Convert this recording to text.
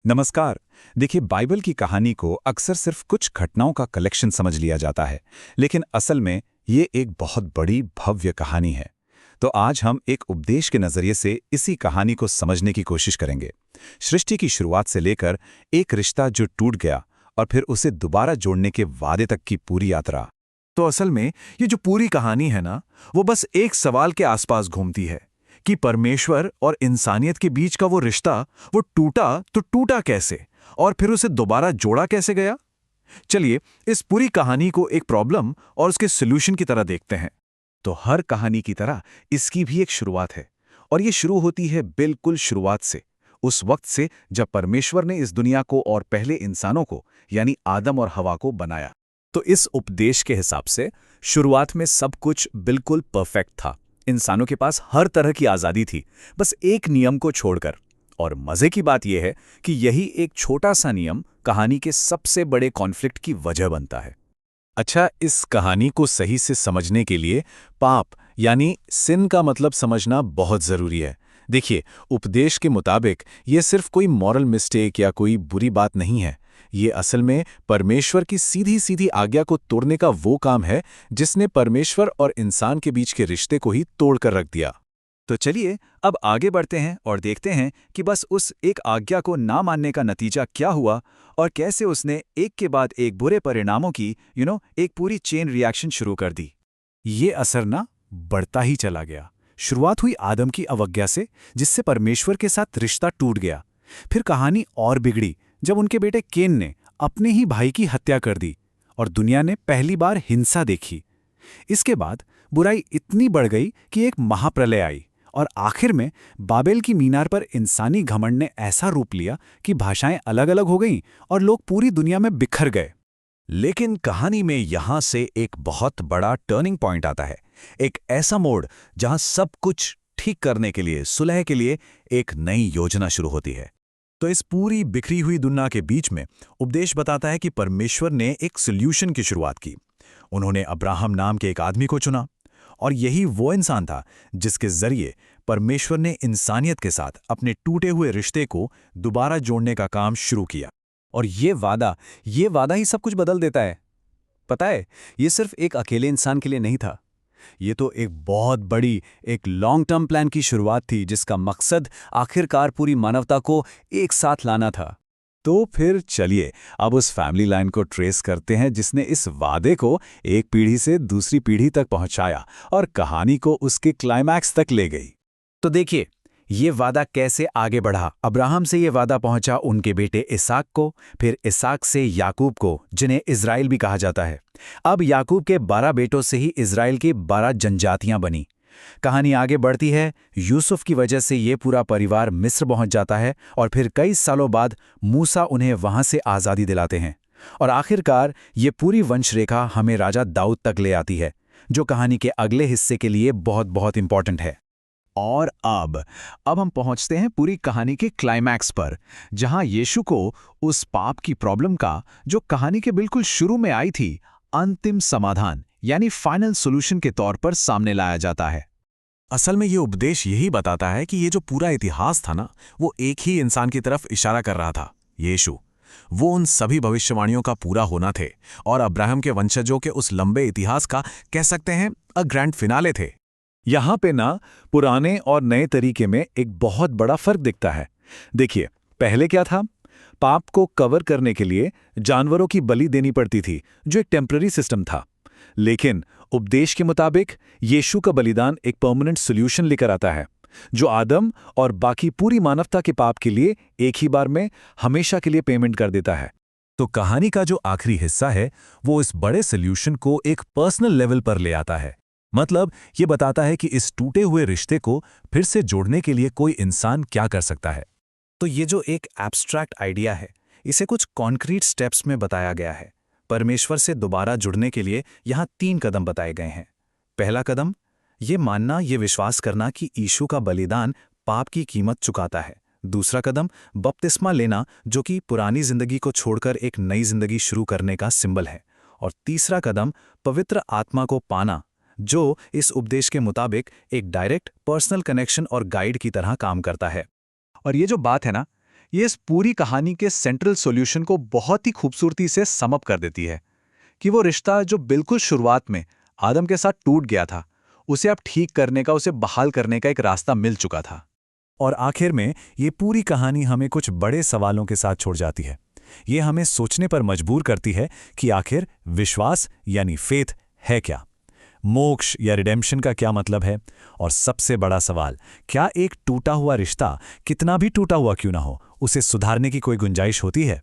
नमस्कार। देखिए, बाइबल की कहानी को अक्सर सिर्फ कुछ घटनाओं का कलेक्शन समझ लिया जाता है, लेकिन असल में ये एक बहुत बड़ी भव्य कहानी है। तो आज हम एक उपदेश के नजरिए से इसी कहानी को समझने की कोशिश करेंगे। सृष्टि की शुरुआत से लेकर एक रिश्ता जो टूट गया और फिर उसे दोबारा जोड़ने के वादे तक की पूरी यात्रा। तो असल में ये जो पूरी कहानी है ना, वो बस एक सवाल के आसपास घूमती है कि परमेश्वर और इंसानियत के बीच का वो रिश्ता, वो टूटा तो टूटा कैसे और फिर उसे दोबारा जोड़ा कैसे गया। चलिए इस पूरी कहानी को एक प्रॉब्लम और उसके सॉल्यूशन की तरह देखते हैं। तो हर कहानी की तरह इसकी भी एक शुरुआत है, और ये शुरू होती है बिल्कुल शुरुआत से, उस वक्त से जब परमेश्वर ने इस दुनिया को और पहले इंसानों को यानी आदम और हवा को बनाया। तो इस उपदेश के हिसाब से शुरुआत में सब कुछ बिल्कुल परफेक्ट था। इंसानों के पास हर तरह की आज़ादी थी, बस एक नियम को छोड़कर। और मजे की बात यह है कि यही एक छोटा सा नियम कहानी के सबसे बड़े कॉन्फ्लिक्ट की वजह बनता है। अच्छा, इस कहानी को सही से समझने के लिए पाप यानी सिन का मतलब समझना बहुत जरूरी है। देखिए, उपदेश के मुताबिक ये सिर्फ कोई मॉरल मिस्टेक या कोई बुरी बात नहीं है। ये असल में परमेश्वर की सीधी सीधी आज्ञा को तोड़ने का वो काम है जिसने परमेश्वर और इंसान के बीच के रिश्ते को ही तोड़कर रख दिया। तो चलिए अब आगे बढ़ते हैं और देखते हैं कि बस उस एक आज्ञा को ना मानने का नतीजा क्या हुआ और कैसे उसने एक के बाद एक बुरे परिणामों की एक पूरी चेन रिएक्शन शुरू कर दी। ये असर ना बढ़ता ही चला गया। शुरुआत हुई आदम की अवज्ञा से, जिससे परमेश्वर के साथ रिश्ता टूट गया। फिर कहानी और बिगड़ी जब उनके बेटे केन ने अपने ही भाई की हत्या कर दी और दुनिया ने पहली बार हिंसा देखी। इसके बाद बुराई इतनी बढ़ गई कि एक महाप्रलय आई, और आखिर में बाबेल की मीनार पर इंसानी घमंड ने ऐसा रूप लिया कि भाषाएं अलग अलग हो गईं और लोग पूरी दुनिया में बिखर गए। लेकिन कहानी में यहां से एक बहुत बड़ा टर्निंग पॉइंट आता है, एक ऐसा मोड़ जहां सब कुछ ठीक करने के लिए, सुलह के लिए एक नई योजना शुरू होती है। तो इस पूरी बिखरी हुई दुनिया के बीच में उपदेश बताता है कि परमेश्वर ने एक सॉल्यूशन की शुरुआत की। उन्होंने अब्राहम नाम के एक आदमी को चुना, और यही वो इंसान था जिसके जरिए परमेश्वर ने इंसानियत के साथ अपने टूटे हुए रिश्ते को दोबारा जोड़ने का काम शुरू किया। और ये वादा ही सब कुछ बदल देता है। पता है, ये सिर्फ एक अकेले इंसान के लिए नहीं था। ये तो एक बहुत बड़ी, एक लॉन्ग टर्म प्लान की शुरुआत थी जिसका मकसद आखिरकार पूरी मानवता को एक साथ लाना था। तो फिर चलिए अब उस फैमिली लाइन को ट्रेस करते हैं जिसने इस वादे को एक पीढ़ी से दूसरी पीढ़ी तक पहुंचाया और कहानी को उसके क्लाइमैक्स तक ले गई। तो देखिए, ये वादा कैसे आगे बढ़ा। अब्राहम से ये वादा पहुंचा उनके बेटे इसहाक को, फिर इसहाक से याकूब को, जिन्हें इज़राइल भी कहा जाता है। अब याकूब के 12 बेटों से ही इज़राइल की 12 जनजातियां बनी। कहानी आगे बढ़ती है। यूसुफ की वजह से ये पूरा परिवार मिस्र पहुंच जाता है, और फिर कई सालों बाद मूसा उन्हें वहां से आज़ादी दिलाते हैं। और आखिरकार ये पूरी वंशरेखा हमें राजा दाऊद तक ले आती है, जो कहानी के अगले हिस्से के लिए बहुत बहुत इंपॉर्टेंट है। और अब हम पहुंचते हैं पूरी कहानी के क्लाइमैक्स पर, जहां यीशु को उस पाप की प्रॉब्लम का, जो कहानी के बिल्कुल शुरू में आई थी, अंतिम समाधान यानी फाइनल सॉल्यूशन के तौर पर सामने लाया जाता है। असल में ये उपदेश यही बताता है कि ये जो पूरा इतिहास था ना, वो एक ही इंसान की तरफ इशारा कर रहा था, यीशु। वो उन सभी भविष्यवाणियों का पूरा होना थे, और अब्राहम के वंशजों के उस लंबे इतिहास का, कह सकते हैं, अ ग्रैंड फिनाले थे। यहाँ पे ना पुराने और नए तरीके में एक बहुत बड़ा फर्क दिखता है। देखिए, पहले क्या था? पाप को कवर करने के लिए जानवरों की बलि देनी पड़ती थी, जो एक टेम्पररी सिस्टम था। लेकिन उपदेश के मुताबिक यीशु का बलिदान एक परमानेंट सॉल्यूशन लेकर आता है, जो आदम और बाकी पूरी मानवता के पाप के लिए एक ही बार में हमेशा के लिए पेमेंट कर देता है। तो कहानी का जो आखिरी हिस्सा है, वो इस बड़े सॉल्यूशन को एक पर्सनल लेवल पर ले आता है। मतलब ये बताता है कि इस टूटे हुए रिश्ते को फिर से जोड़ने के लिए कोई इंसान क्या कर सकता है। तो ये जो एक एब्स्ट्रैक्ट आइडिया है, इसे कुछ कॉन्क्रीट स्टेप्स में बताया गया है। परमेश्वर से दोबारा जुड़ने के लिए यहाँ 3 कदम बताए गए हैं। पहला कदम, ये मानना, ये विश्वास करना कि यीशु का बलिदान पाप की कीमत चुकाता है। दूसरा कदम, बपतिस्मा लेना, जो कि पुरानी जिंदगी को छोड़कर एक नई जिंदगी शुरू करने का सिंबल है। और तीसरा कदम, पवित्र आत्मा को पाना, जो इस उपदेश के मुताबिक एक डायरेक्ट पर्सनल कनेक्शन और गाइड की तरह काम करता है। और ये जो बात है ना, ये इस पूरी कहानी के सेंट्रल सॉल्यूशन को बहुत ही खूबसूरती से सम अप कर देती है कि वो रिश्ता जो बिल्कुल शुरुआत में आदम के साथ टूट गया था, उसे अब ठीक करने का, उसे बहाल करने का एक रास्ता मिल चुका था। और आखिर में ये पूरी कहानी हमें कुछ बड़े सवालों के साथ छोड़ जाती है। ये हमें सोचने पर मजबूर करती है कि आखिर विश्वास यानी फेथ है क्या, मोक्ष या रिडेम्पशन का क्या मतलब है, और सबसे बड़ा सवाल, क्या एक टूटा हुआ रिश्ता, कितना भी टूटा हुआ क्यों ना हो, उसे सुधारने की कोई गुंजाइश होती है?